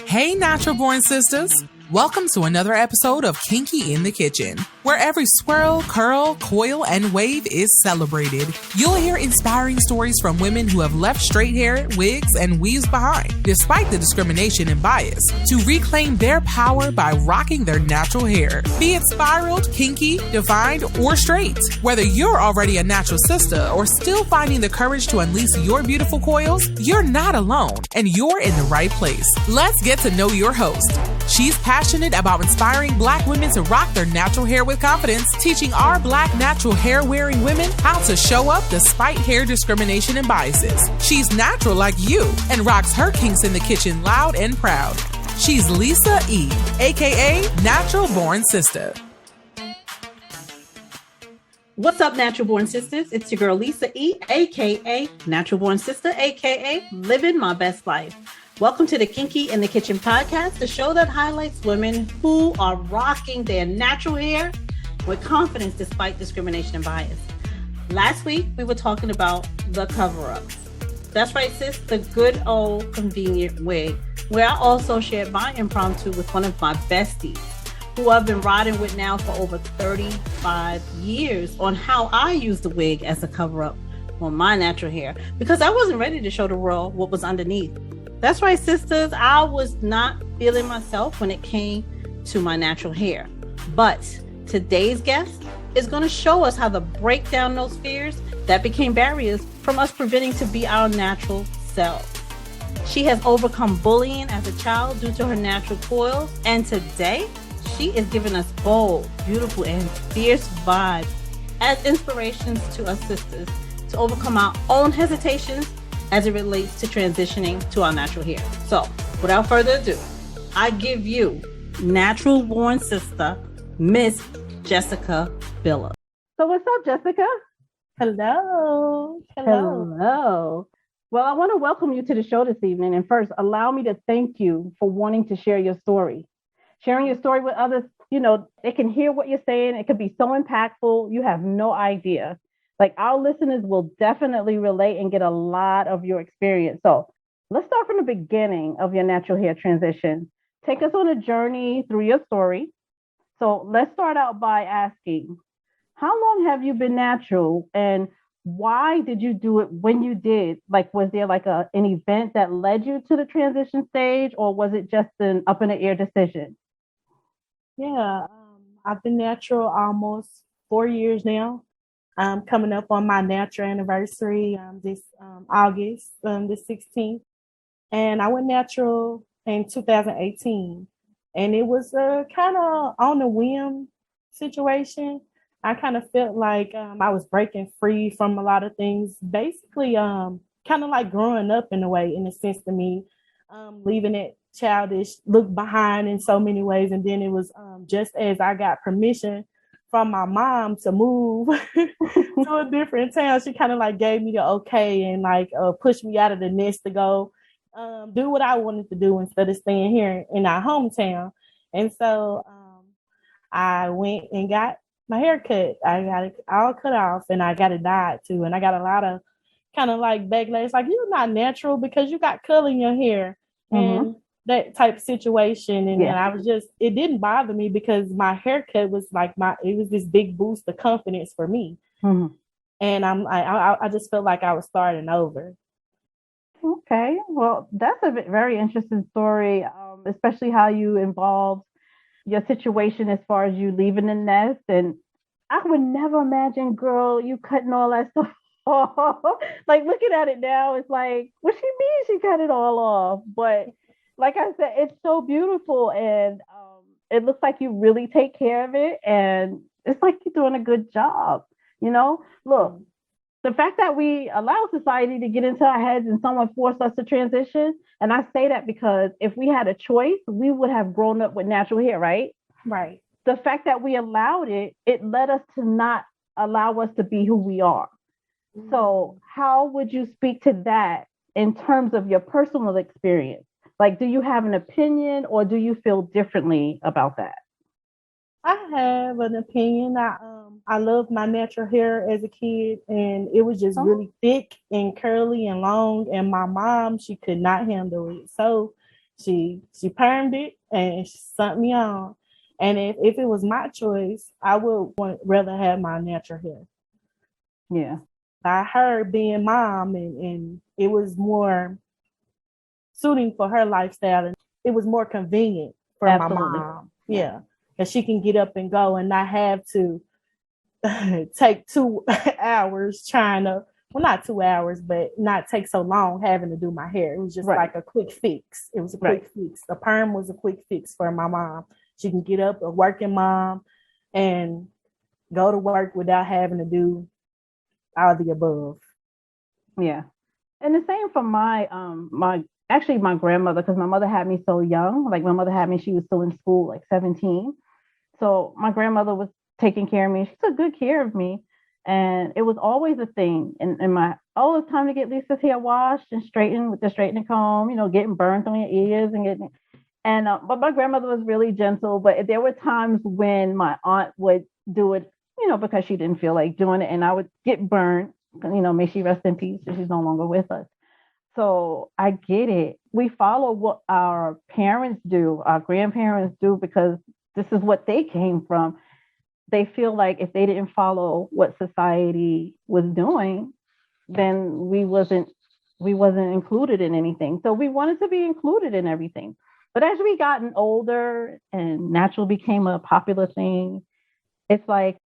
Hey, natural born sisters. Welcome to another episode of Kinky in the Kitchen, where every swirl, curl, coil, and wave is celebrated. You'll hear inspiring stories from women who have left straight hair, wigs, and weaves behind, despite the discrimination and bias, to reclaim their power by rocking their natural hair. Be it spiraled, kinky, defined, or straight. Whether you're already a natural sister or still finding the courage to unleash your beautiful coils, you're not alone, and you're in the right place. Let's get to know your host. She's passionate about inspiring Black women to rock their natural hair with confidence, teaching our Black natural hair-wearing women how to show up despite hair discrimination and biases. She's natural like you and rocks her kinks in the kitchen loud and proud. She's Lisa E., aka Natural Born Sister. What's up, Natural Born Sisters? It's your girl Lisa E., aka Natural Born Sister, aka Living My Best Life. Welcome to the Kinky in the Kitchen podcast, the show that highlights women who are rocking their natural hair with confidence despite discrimination and bias. Last week, we were talking about the cover-ups. That's right, sis, the good old convenient wig, where I also shared my impromptu with one of my besties, who I've been riding with now for over 35 years, on how I use the wig as a cover-up on my natural hair, because I wasn't ready to show the world what was underneath. That's right, sisters. I was not feeling myself when it came to my natural hair. But today's guest is going to show us how to break down those fears that became barriers from us preventing to be our natural selves. She has overcome bullying as a child due to her natural coils. And today, she is giving us bold, beautiful, and fierce vibes as inspirations to us sisters to overcome our own hesitations as it relates to transitioning to our natural hair. So, without further ado, I give you natural born sister, Miss Jessica Billa. So what's up, Jessica? Hello. Hello. Well, I want to welcome you to the show this evening. And first, allow me to thank you for wanting to share your story. Sharing your story with others, they can hear what you're saying. It could be so impactful. You have no idea. Like, our listeners will definitely relate and get a lot of your experience. So let's start from the beginning of your natural hair transition. Take us on a journey through your story. So let's start out by asking, how long have you been natural and why did you do it when you did? Like, was there like an event that led you to the transition stage, or was it just an up in the air decision? Yeah, I've been natural almost 4 years now. I'm coming up on my natural anniversary this August, the 16th. And I went natural in 2018. And it was kind of on a whim situation. I kind of felt like I was breaking free from a lot of things. Basically, kind of like growing up in a way, in a sense to me, leaving it childish look behind in so many ways. And then it was just as I got permission from my mom to move to a different town, she kind of like gave me the okay and like pushed me out of the nest to go do what I wanted to do instead of staying here in our hometown. And so I went and got my hair cut. I got it all cut off and I got it dyed too. And I got a lot of kind of like backlash, like, you're not natural because you got color in your hair. Mm-hmm. And that type of situation. And then I was just, it didn't bother me because my haircut was like it was this big boost of confidence for me. Mm-hmm. And I just felt like I was starting over. Okay. Well, that's a very interesting story, especially how you involved your situation as far as you leaving the nest. And I would never imagine, girl, you cutting all that stuff off. Like, looking at it now, it's like, what she mean she cut it all off? But like I said, it's so beautiful, and it looks like you really take care of it, and it's like you're doing a good job. Look, the fact that we allow society to get into our heads and someone forced us to transition, and I say that because if we had a choice, we would have grown up with natural hair, right? Right. The fact that we allowed it, it led us to not allow us to be who we are. Mm-hmm. So how would you speak to that in terms of your personal experience? Like, do you have an opinion or do you feel differently about that? I have an opinion. I loved my natural hair as a kid, and it was just really thick and curly and long. And my mom, she could not handle it. So She permed it and she sent me on. And if it was my choice, I would rather have my natural hair. Yeah. I heard being mom and it was more suiting for her lifestyle and it was more convenient for Absolutely. my mom. Yeah. That she can get up and go and not have to take 2 hours trying to, well, not 2 hours, but not take so long having to do my hair. It was just like a quick fix. It was a quick fix. The perm was a quick fix for my mom. She can get up, a working mom, and go to work without having to do all the above. Yeah. And the same for my my grandmother, because my mother had me so young. Like my mother had me, she was still in school, like 17. So my grandmother was taking care of me. She took good care of me. And it was always a thing. And oh, it's time to get Lisa's hair washed and straightened with the straightening comb, you know, getting burnt on your ears and getting. And but my grandmother was really gentle. But there were times when my aunt would do it, you know, because she didn't feel like doing it, and I would get burned. You know, may she rest in peace. She's no longer with us. So I get it. We follow what our parents do, our grandparents do, because this is what they came from. They feel like if they didn't follow what society was doing, then we wasn't included in anything. So we wanted to be included in everything. But as we gotten older and natural became a popular thing, it's like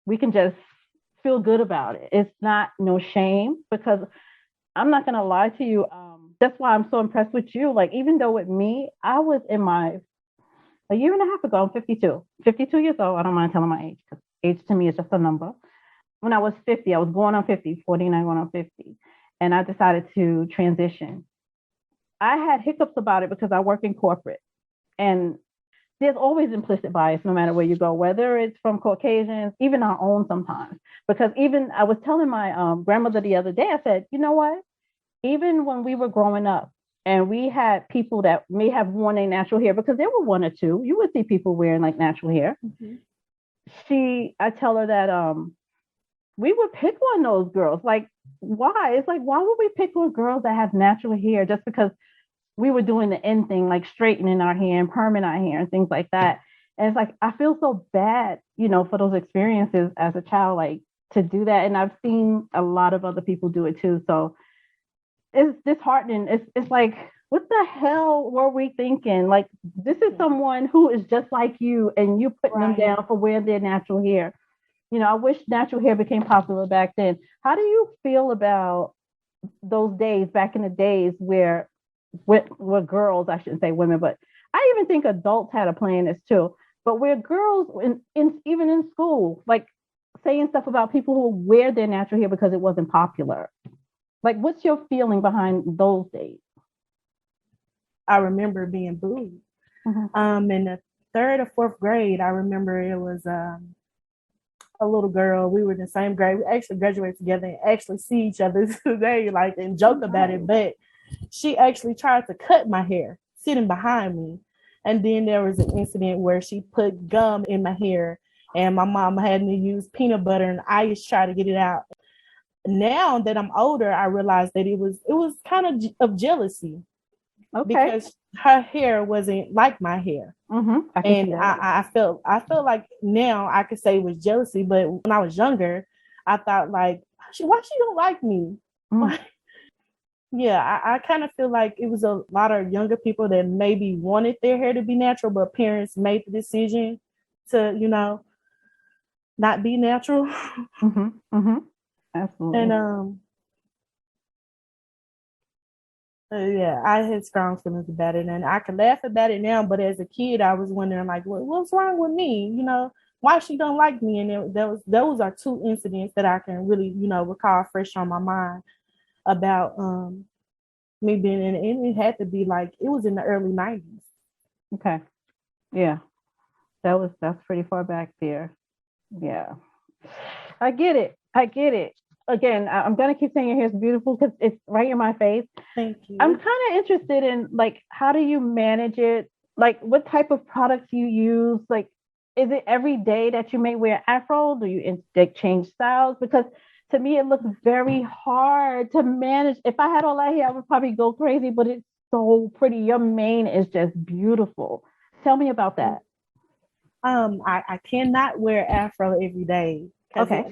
we can just feel good about it. It's not no shame, because I'm not going to lie to you. That's why I'm so impressed with you. Like, even though with me, I was in a year and a half ago, I'm 52 years old. I don't mind telling my age, because age to me is just a number. When I was 50, I was going on 50, 49 going on 50. And I decided to transition. I had hiccups about it because I work in corporate. And there's always implicit bias no matter where you go, whether it's from Caucasians, even our own sometimes. Because even I was telling my grandmother the other day, I said, you know what? Even when we were growing up and we had people that may have worn a natural hair, because there were one or two, you would see people wearing like natural hair. Mm-hmm. I tell her that we would pick on those girls. Like, why? It's like, why would we pick on girls that have natural hair just because we were doing the end thing, like straightening our hair and perming our hair and things like that? And it's like, I feel so bad, you know, for those experiences as a child, like to do that. And I've seen a lot of other people do it too. So it's disheartening. It's like, what the hell were we thinking? Like, this is someone who is just like you, and you putting them down for wearing their natural hair. You know, I wish natural hair became popular back then. How do you feel about those days, back in the days where girls, I shouldn't say women, but I even think adults had a play in this too, but where girls even in school, like saying stuff about people who wear their natural hair because it wasn't popular. Like, what's your feeling behind those days? I remember being booed. Mm-hmm. In the 3rd or 4th grade, I remember it was a little girl. We were in the same grade. We actually graduated together and actually see each other today, like, and joke about it. But she actually tried to cut my hair sitting behind me. And then there was an incident where she put gum in my hair, and my mom had me use peanut butter and ice to try to get it out. Now that I'm older, I realized that it was kind of jealousy. Okay. Because her hair wasn't like my hair. Mm-hmm. I felt like now I could say it was jealousy, but when I was younger, I thought like, why she don't like me? Mm. Yeah, I kind of feel like it was a lot of younger people that maybe wanted their hair to be natural, but parents made the decision to, you know, not be natural. Mm-hmm. Mm-hmm. Absolutely. And yeah, I had strong feelings about it, and I can laugh about it now. But as a kid, I was wondering, like, what's wrong with me? You know, why she don't like me? And those are 2 incidents that I can really, you know, recall fresh on my mind about me being in. And it had to be like it was in the early 90s. Okay, yeah, that's pretty far back there. Yeah, I get it. Again, I'm going to keep saying your hair is beautiful because it's right in my face. Thank you. I'm kind of interested in, like, how do you manage it? Like, what type of products you use? Like, is it every day that you may wear afro? Do you change styles? Because to me, it looks very hard to manage. If I had all that hair, I would probably go crazy, but it's so pretty. Your mane is just beautiful. Tell me about that. I cannot wear afro every day because Okay.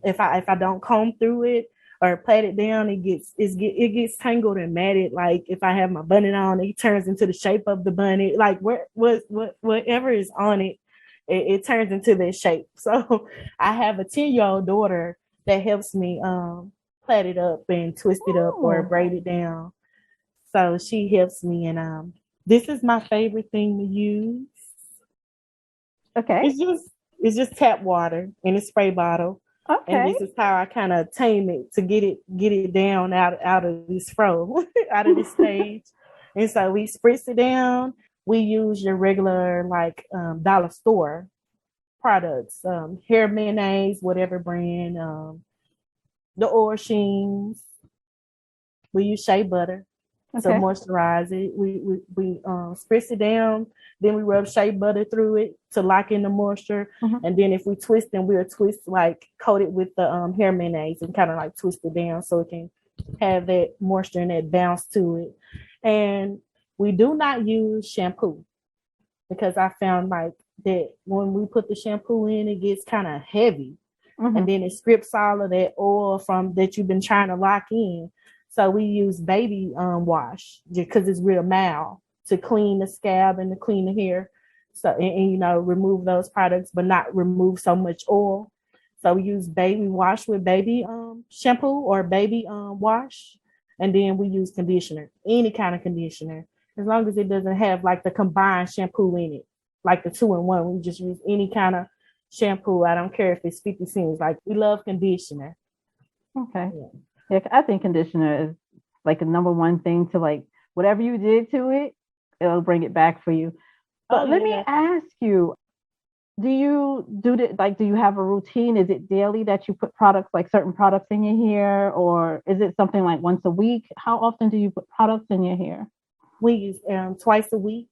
if I don't comb through it or plait it down, it gets tangled and matted. Like if I have my bunnet on, it turns into the shape of the bunnet. Like whatever is on it, it turns into that shape. So I have a 10-year-old daughter that helps me plait it up and twist it up or braid it down. So she helps me, and this is my favorite thing to use. Okay. It's just tap water in a spray bottle. Okay. And this is how I kind of tame it to get it down out of this fro, out of this stage. And so we spritz it down. We use your regular like dollar store products, hair mayonnaise, whatever brand, the Orshins. We use shea butter to moisturize it. We spritz it down. Then we rub shea butter through it to lock in the moisture. Mm-hmm. And then if we twist them, we'll twist like coat it with the hair mayonnaise and kind of like twist it down so it can have that moisture and that bounce to it. And we do not use shampoo because I found like that when we put the shampoo in, it gets kind of heavy. Mm-hmm. And then it strips all of that oil from that you've been trying to lock in. So we use baby wash because it's real mild to clean the scalp and to clean the hair. So, and remove those products, but not remove so much oil. So we use baby wash with baby shampoo or baby wash. And then we use conditioner, any kind of conditioner, as long as it doesn't have like the combined shampoo in it, like the 2-in-1. We just use any kind of shampoo. I don't care if it's 50 cents. Like we love conditioner. Okay. Yeah, I think conditioner is like the number one thing to like whatever you did to it, it'll bring it back for you. But let me ask you, do you have a routine? Is it daily that you put products, like certain products in your hair, or is it something like once a week? How often do you put products in your hair? We use twice a week.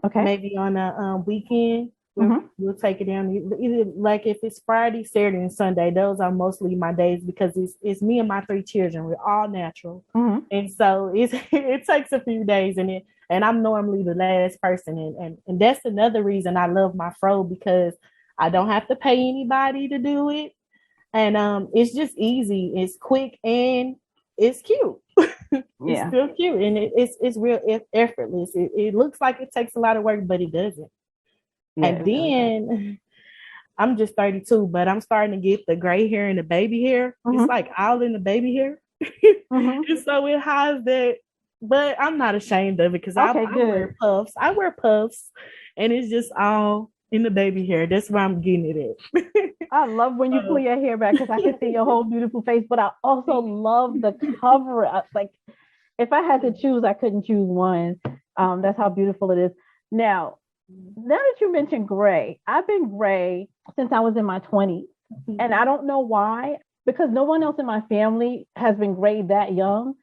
Okay. Maybe on a weekend. We'll take it down. Either like if it's Friday, Saturday, and Sunday, those are mostly my days because it's me and my 3 children. We're all natural, and so it takes a few days, and I'm normally the last person, and that's another reason I love my fro because I don't have to pay anybody to do it, and it's just easy, it's quick, and it's cute. It's still cute, and it's real effortless. It looks like it takes a lot of work, but it doesn't. And then I'm just 32, but I'm starting to get the gray hair and the baby hair. It's like all in the baby hair. And so it has that, but I'm not ashamed of it because I wear puffs. I wear puffs, and it's just all in the baby hair. That's where I'm getting it at. I love when you pull your hair back because I can see your whole beautiful face, but I also love the cover. Like if I had to choose, I couldn't choose one. That's how beautiful it is. Now that you mentioned gray, I've been gray since I was in my 20s. And I don't know why, because no one else in my family has been gray that young.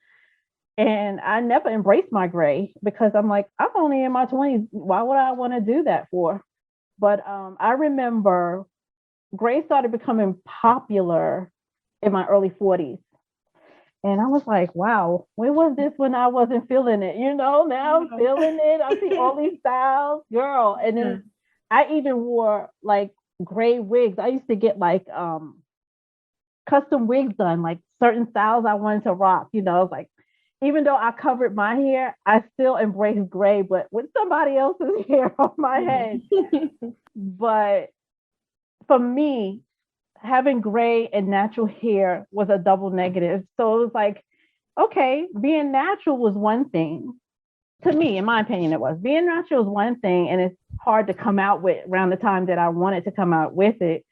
And I never embraced my gray because I'm like, I'm only in my 20s. Why would I want to do that for? But I remember gray started becoming popular in my early 40s. And I was like, wow, where was this when I wasn't feeling it? Now I'm feeling it. I see all these styles, girl. And then I even wore like gray wigs. I used to get like custom wigs done, like certain styles I wanted to rock. Like even though I covered my hair, I still embraced gray, but with somebody else's hair on my head. But for me, having gray and natural hair was a double negative. So it was like, okay, being natural was one thing. To me, in my opinion, it was. Being natural was one thing, and it's hard to come out with around the time that I wanted to come out with it.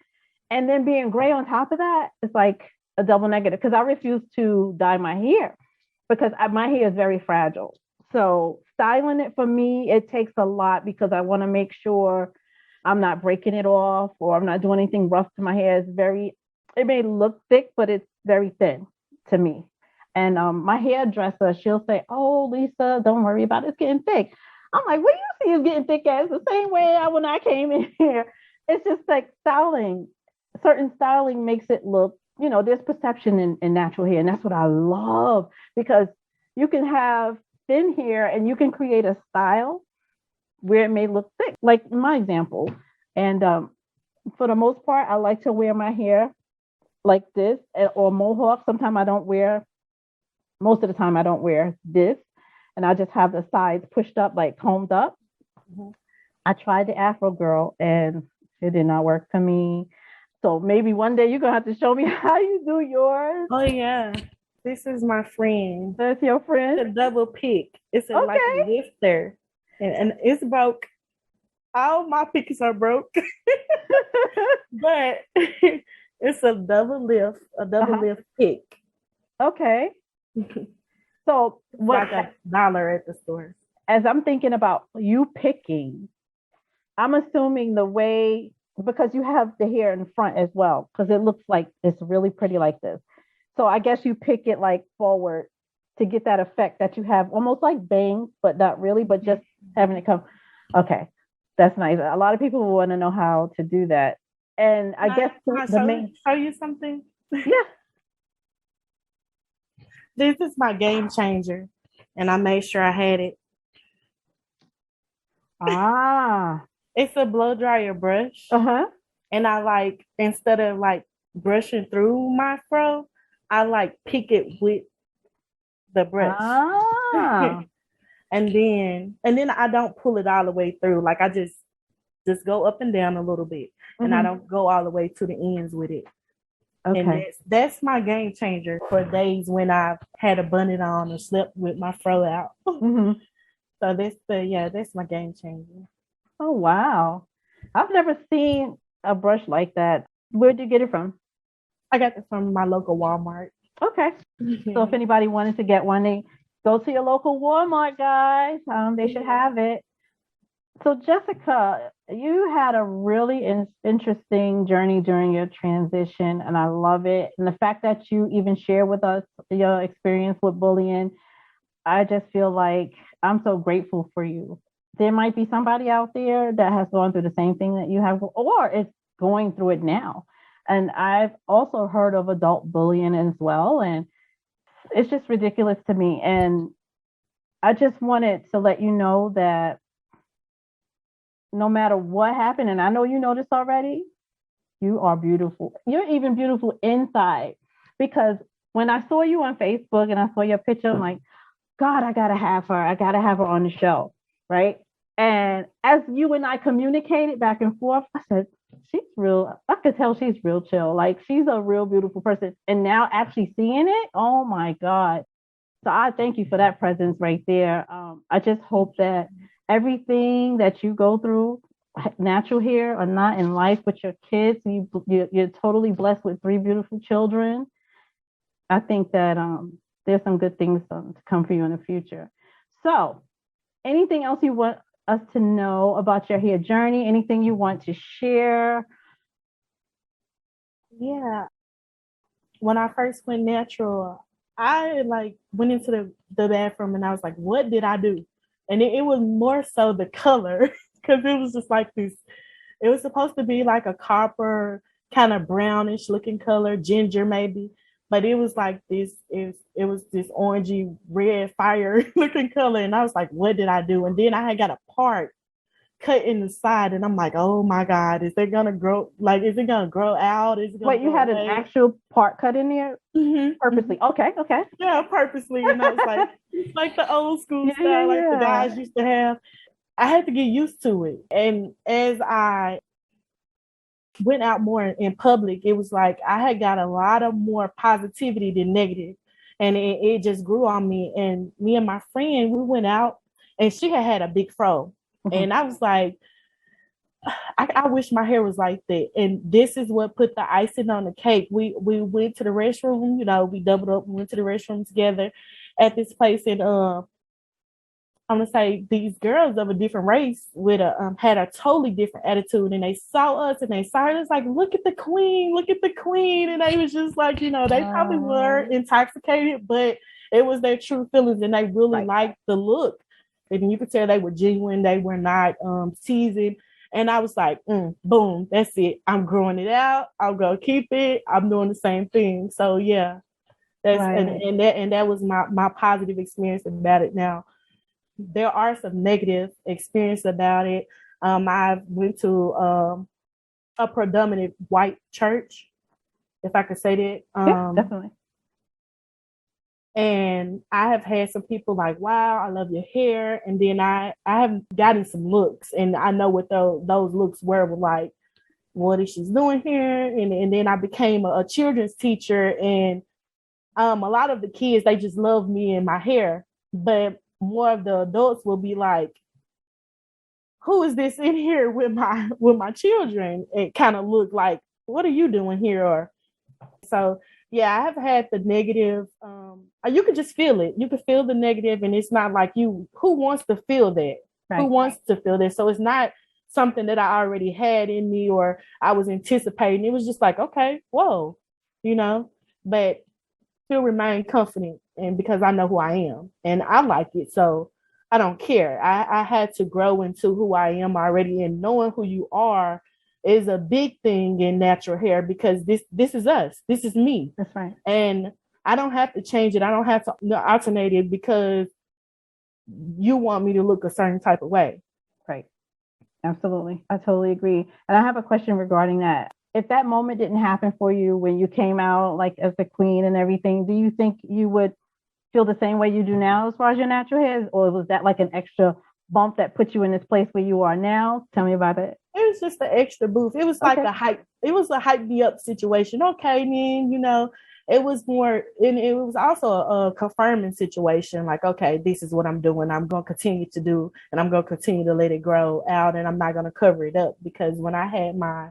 And then being gray on top of that, it's like a double negative because I refuse to dye my hair because my hair is very fragile. So styling it for me, it takes a lot because I want to make sure I'm not breaking it off or I'm not doing anything rough to my hair. It may look thick, but it's very thin to me. And my hairdresser, she'll say, oh, Lisa, don't worry about it. It's getting thick. I'm like, what do you see is getting thick as? The same way when I came in here. It's just like styling. Certain styling makes it look, there's perception in natural hair. And that's what I love because you can have thin hair, and you can create a style where it may look thick, like my example. And for the most part, I like to wear my hair like this or mohawk. Sometimes I don't wear, most of the time I don't wear this. And I just have the sides pushed up, like combed up. Mm-hmm. I tried the Afro girl and it did not work for me. So maybe one day you're going to have to show me how you do yours. Oh, yeah. This is my friend. That's your friend? It's a double pick. It's like a lifter. And it's broke. All my picks are broke. But it's a double lift pick. Okay. So what? Like $1 at the store. As I'm thinking about you picking, I'm assuming the way, because you have the hair in front as well, because it looks like it's really pretty like this. So I guess you pick it like forward to get that effect that you have, almost like bangs, but not really, but just having it come. Okay, that's nice. A lot of people will want to know how to do that. And I guess show you something. Yeah. This is my game changer, and I made sure I had it. It's a blow dryer brush. And I instead of brushing through my fro, I pick it with the brush. and then I don't pull it all the way through. I just go up and down a little bit, and I don't go all the way to the ends with it. Okay. And that's my game changer for days when I've had a bunnet on or slept with my fro out. So that's my game changer. Oh, wow. I've never seen a brush like that. Where'd you get it from? I got it from my local Walmart. Okay. So if anybody wanted to get one, they go to your local Walmart, guys. They should have it. So Jessica, you had a really interesting journey during your transition, and I love it. And the fact that you even share with us your experience with bullying, I just feel like I'm so grateful for you. There might be somebody out there that has gone through the same thing that you have, or is going through it now. And I've also heard of adult bullying as well. And it's just ridiculous to me. And I just wanted to let you know that no matter what happened, and I know you know this already, you are beautiful. You're even beautiful inside. Because when I saw you on Facebook and I saw your picture, I'm like, God, I gotta have her. I gotta have her on the show, right? And as you and I communicated back and forth, I said, she's real. I could tell she's real chill. She's a real beautiful person. And now actually seeing it, oh my God. So I thank you for that presence right there. I just hope that everything that you go through, natural hair or not, in life with your kids, you're totally blessed with 3 beautiful children. I think that there's some good things to come for you in the future. So anything else you want us to know about your hair journey? Anything you want to share? Yeah. When I first went natural, I went into the bathroom and I was like, what did I do? And it was more so the color, because it was just this, it was supposed to be like a copper, kind of brownish looking color, ginger maybe. But it was this, it was this orangey red fire looking color. And I was like, what did I do? And then I had got a part cut in the side. And I'm like, oh my God, is it going to grow? Is it going to grow out? Is it gonna Wait, you had an actual part cut in there? Purposely? Okay. Yeah, purposely. And I was it's the old school style, the guys used to have. I had to get used to it. And as I went out more in public, it was I had got a lot of more positivity than negative, and it just grew on me. And me and my friend, we went out, and she had a big fro, and I was like, I wish my hair was like that. And this is what put the icing on the cake. We went to the restroom, we doubled up, we went to the restroom together at this place, and I'm gonna say these girls of a different race with had a totally different attitude, and they saw us and they saw it. It's look at the queen, and they was just they probably were intoxicated, but it was their true feelings, and they really liked the look, and you could tell they were genuine. They were not teasing, and I was like, boom, that's it. I'm growing it out. I'm gonna keep it. I'm doing the same thing. So yeah, that's and that was my positive experience about it now. there are some negative experience about it. I went to a predominant white church, if I could say that. Yeah, definitely. And I have had some people like, wow, I love your hair. And then I have gotten some looks, and I know what those looks were like, what is she doing here? And then I became a children's teacher, and a lot of the kids, they just love me and my hair. But more of the adults will be like, who is this in here with my children? It kind of looked like, what are you doing here? Or so yeah, I have had the negative. You can just feel it. You can feel the negative, and it's not like you. Who wants to feel that? Right. Who wants to feel that? So it's not something that I already had in me or I was anticipating. It was just like, okay, whoa, but still remain confident, and because I know who I am and I like it, so I don't care. I had to grow into who I am already, and knowing who you are is a big thing in natural hair, because this is us. This is me. That's right. And I don't have to change it. I don't have to alternate it because you want me to look a certain type of way. Right. Absolutely. I totally agree. And I have a question regarding that. If that moment didn't happen for you when you came out like as the queen and everything, do you think you would feel the same way you do now as far as your natural hair? Or was that like an extra bump that put you in this place where you are now? Tell me about it. It was just an extra boost. It was like a hype. It was a hype me up situation. Okay, then, it was more, and it was also a confirming situation. Like, okay, this is what I'm doing. I'm going to continue to do, and I'm going to continue to let it grow out, and I'm not going to cover it up. Because when I had my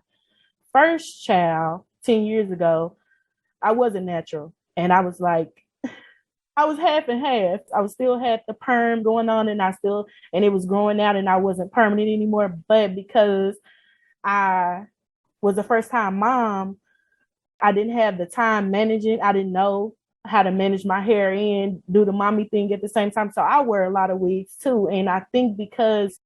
first child 10 years ago, I wasn't natural. And I was like, I was half and half. I was still had the perm going on, and it was growing out, and I wasn't permanent anymore. But because I was a first time mom, I didn't have the time managing. I didn't know how to manage my hair and do the mommy thing at the same time. So I wear a lot of wigs too. And I think because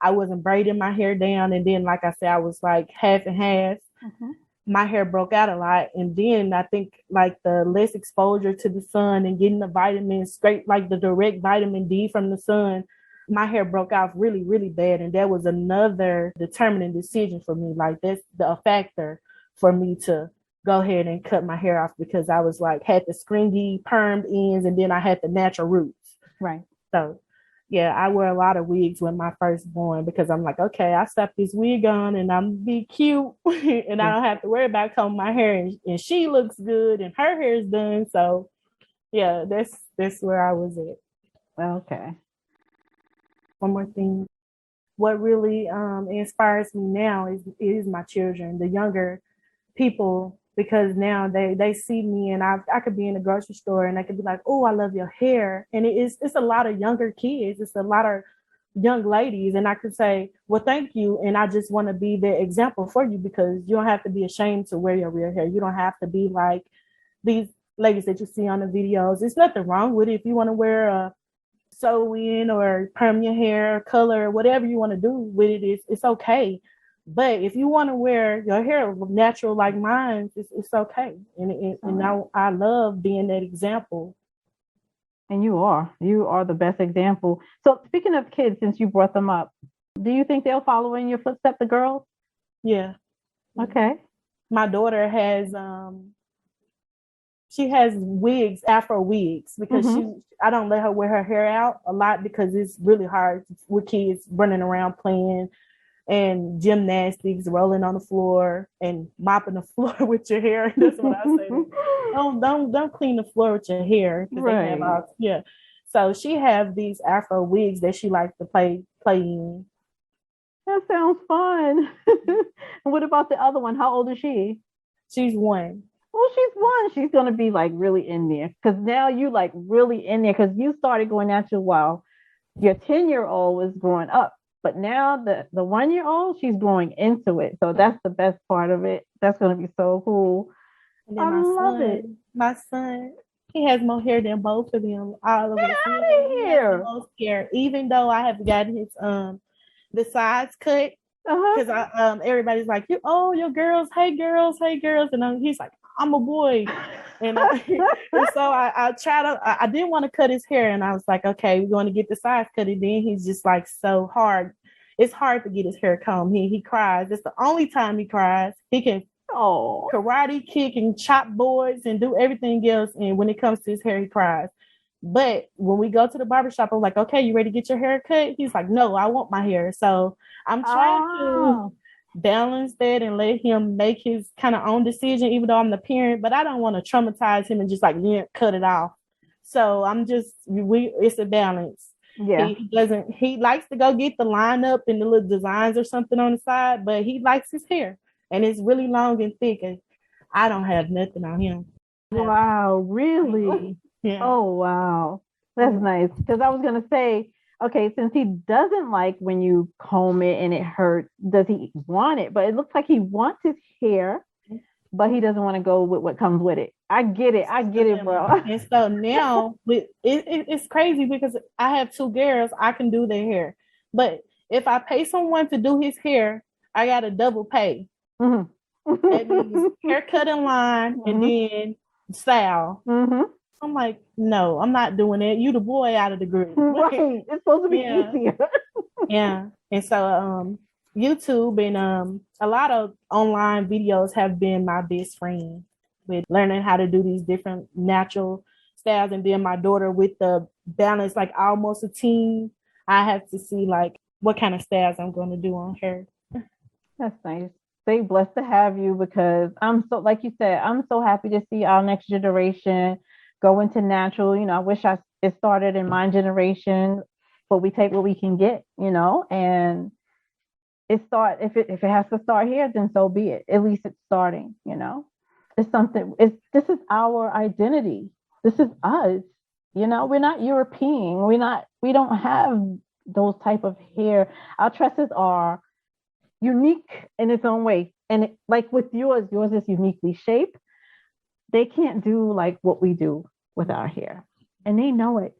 I wasn't braiding my hair down, and then, like I said, I was like half and half. Mm-hmm. My hair broke out a lot. And then I think like the less exposure to the sun and getting the vitamins straight, like the direct vitamin D from the sun, my hair broke out really, really bad. And that was another determining decision for me. Like that's a factor for me to go ahead and cut my hair off, because I was like, had the stringy permed ends, and then I had the natural roots. Right. So yeah, I wear a lot of wigs with my firstborn, because I'm like, okay, I slap this wig on and I'm be cute and I don't have to worry about combing my hair, and she looks good and her hair is done. So yeah, that's where I was at. Okay. One more thing. What really inspires me now is my children, the younger people, because now they see me, and I could be in the grocery store and they could be like, oh, I love your hair. And it's a lot of younger kids. It's a lot of young ladies. And I could say, well, thank you. And I just want to be the example for you, because you don't have to be ashamed to wear your real hair. You don't have to be like these ladies that you see on the videos. There's nothing wrong with it. If you want to wear a sew-in or perm your hair, color, whatever you want to do with it, it's okay. But if you want to wear your hair natural like mine, it's okay. And I love being that example. And you are the best example. So speaking of kids, since you brought them up, do you think they'll follow in your footsteps, the girls? Yeah. Okay. My daughter has she has wigs, Afro wigs, because I don't let her wear her hair out a lot, because it's really hard with kids running around playing and gymnastics, rolling on the floor and mopping the floor with your hair. That's what I say. Don't clean the floor with your hair. Right. So she have these Afro wigs that she likes to play in. That sounds fun. And what about the other one? How old is she? She's 1. Well, she's 1. She's going to be like really in there, because now you like really in there, because you started going natural while your 10-year-old was growing up. But now the 1-year-old, she's growing into it. So that's the best part of it. That's going to be so cool. And then I love it. My son, he has more hair than both of them. All over the hair. Even though I have gotten his the sides cut, because everybody's like, your girls, hey girls, and he's like, I'm a boy. And so I didn't want to cut his hair, and I was like, okay, we're going to get the size cut. And then he's just like so hard. It's hard to get his hair combed. He cries. It's the only time he cries. He can karate kick and chop boards and do everything else. And when it comes to his hair, he cries. But when we go to the barbershop, I'm like, okay, you ready to get your hair cut? He's like, no, I want my hair. So I'm trying to balance that and let him make his kind of own decision, even though I'm the parent, but I don't want to traumatize him and just like, cut it off. So it's a balance. Yeah. He likes to go get the lineup and the little designs or something on the side, but he likes his hair and it's really long and thick, and I don't have nothing on him. Wow, really? Yeah. Oh, wow. That's nice. Because I was going to say, okay, since he doesn't like when you comb it and it hurts, does he want it? But it looks like he wants his hair, but he doesn't want to go with what comes with it. I get it, bro. And so now it's crazy because I have 2 girls. I can do their hair. But if I pay someone to do his hair, I got to double pay. Mm-hmm. That means haircut in line and then style. Mm-hmm. I'm like, no, I'm not doing it. You the boy out of the group. Right. It's supposed to be easier. Yeah. And so YouTube and a lot of online videos have been my best friend with learning how to do these different natural styles. And then my daughter with the balance, like almost a teen, I have to see like what kind of styles I'm going to do on her. That's nice. They blessed to have you, because I'm so, like you said, I'm so happy to see our next generation go into natural. I wish it started in my generation, but we take what we can get, and if it has to start here, then so be it. At least it's starting, It's something, this is our identity. This is us. We're not European. We don't have those type of hair. Our tresses are unique in its own way. And like with yours is uniquely shaped. They can't do like what we do with our hair. And they know it.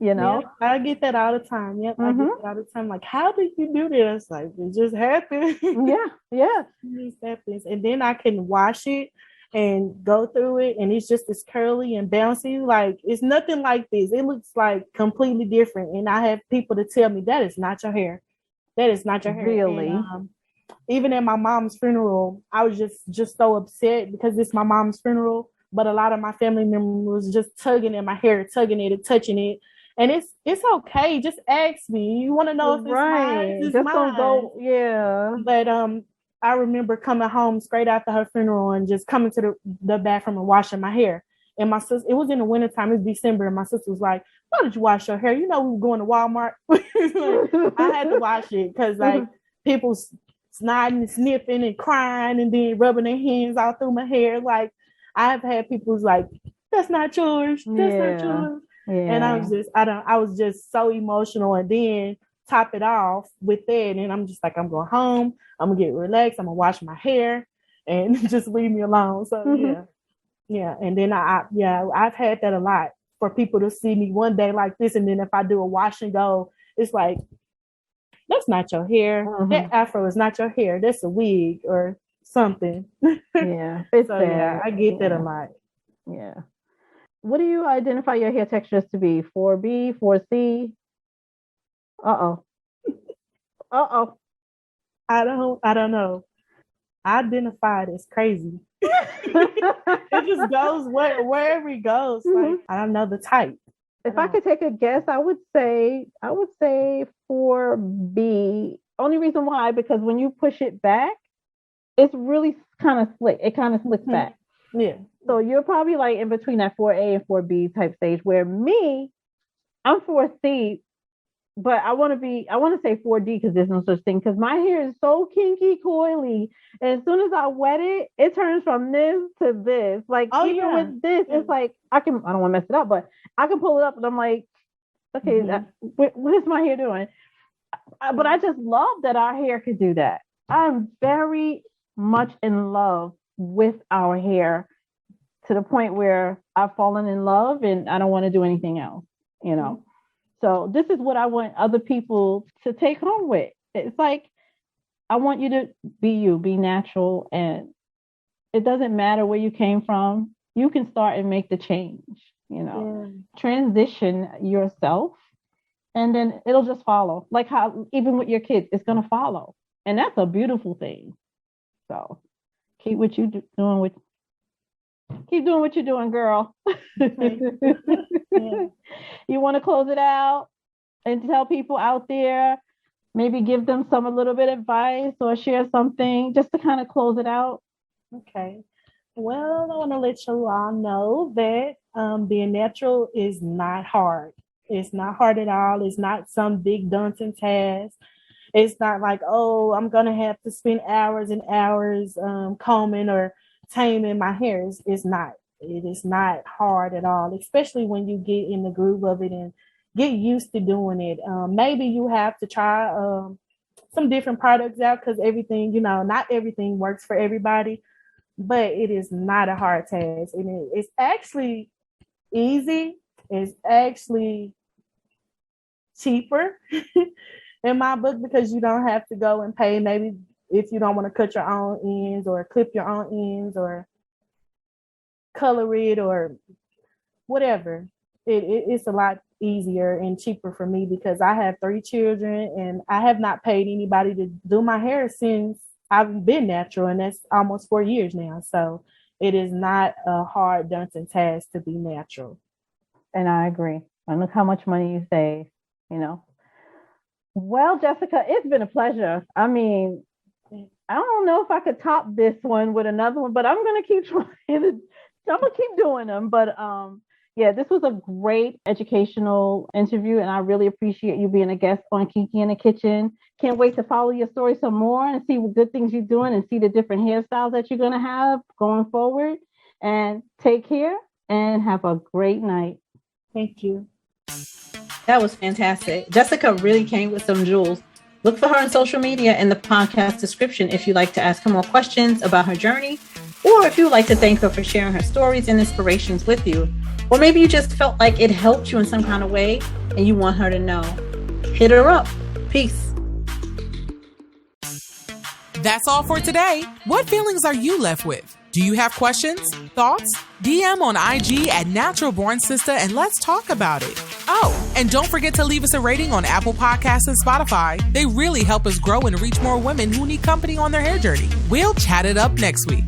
Yeah, I get that all the time. Yep, I get that all the time. Like, how did you do this? Like, it just happened. Yeah. It just happens. And then I can wash it and go through it, and it's just as curly and bouncy. Like, it's nothing like this. It looks like completely different. And I have people to tell me that is not your hair. That is not your hair. Really? And, even at my mom's funeral, I was just so upset because it's my mom's funeral. But a lot of my family members was just tugging at my hair, tugging it and touching it. And it's okay. Just ask me. You want to know if it's mine? It's just mine. don't go. Yeah. But I remember coming home straight after her funeral and just coming to the bathroom and washing my hair. And my sister, it was in the wintertime, it was December, and my sister was like, why did you wash your hair? We were going to Walmart. I had to wash it because like people snotting and sniffing and crying and then rubbing their hands all through my hair. Like, I've had people who's like, that's not yours. That's not yours. Yeah. And I was just so emotional. And then top it off with that. And I'm just like, I'm going home. I'm going to get relaxed. I'm going to wash my hair and just leave me alone. So yeah. And then I've had that a lot, for people to see me one day like this. And then if I do a wash and go, it's like, that's not your hair. That afro is not your hair. That's a wig or something. Yeah. I get that a lot. Yeah. What do you identify your hair textures to be? 4B, 4C? Uh-oh. I don't know. I identify it as crazy. It just goes wherever it goes. Like, I don't know the type. If I could take a guess, I would say 4B. Only reason why, because when you push it back, it's really kind of slick. It kind of slicks back. Yeah. So you're probably like in between that 4A and 4B type stage, where me, I'm 4C, but I want to say 4D because there's no such thing, because my hair is so kinky coily. And as soon as I wet it, it turns from this to this. Like, even with this, it's like, I don't want to mess it up, but I can pull it up and I'm like, okay, what is my hair doing? But I just love that our hair could do that. I'm very much in love with our hair, to the point where I've fallen in love and I don't want to do anything else, So this is what I want other people to take home with. It's like, I want you to be you, be natural, and it doesn't matter where you came from. You can start and make the change, transition yourself, and then it'll just follow. Like how, even with your kids, it's going to follow. And that's a beautiful thing. So keep what you doing keep doing what you're doing, girl. You want to close it out and tell people out there, maybe give them a little bit of advice or share something just to kind of close it out? Okay. Well, I want to let you all know that being natural is not hard. It's not hard at all. It's not some big daunting task. It's not like, oh, I'm going to have to spend hours and hours combing or taming my hair. It's not. It is not hard at all, especially when you get in the groove of it and get used to doing it. Maybe you have to try some different products out because everything, not everything works for everybody, but it is not a hard task. And it's actually easy. It's actually cheaper in my book because you don't have to go and pay, maybe if you don't want to cut your own ends or clip your own ends or color it or whatever. It's a lot easier and cheaper for me because I have 3 children and I have not paid anybody to do my hair since I've been natural, and that's almost 4 years now. So it is not a hard, daunting task to be natural. And I agree. And look how much money you save, Well, Jessica, it's been a pleasure. I mean, I don't know if I could top this one with another one, but I'm going to keep trying. I'm going to keep doing them. But this was a great educational interview, and I really appreciate you being a guest on Kinky in the Kitchen. Can't wait to follow your story some more and see what good things you're doing and see the different hairstyles that you're going to have going forward. And take care and have a great night. Thank you. That was fantastic. Jessica really came with some jewels. Look for her on social media in the podcast description if you'd like to ask her more questions about her journey, or if you'd like to thank her for sharing her stories and inspirations with you. Or maybe you just felt like it helped you in some kind of way and you want her to know. Hit her up. Peace. That's all for today. What feelings are you left with? Do you have questions, thoughts? DM on IG at Natural Born Sister and let's talk about it. Oh, and don't forget to leave us a rating on Apple Podcasts and Spotify. They really help us grow and reach more women who need company on their hair journey. We'll chat it up next week.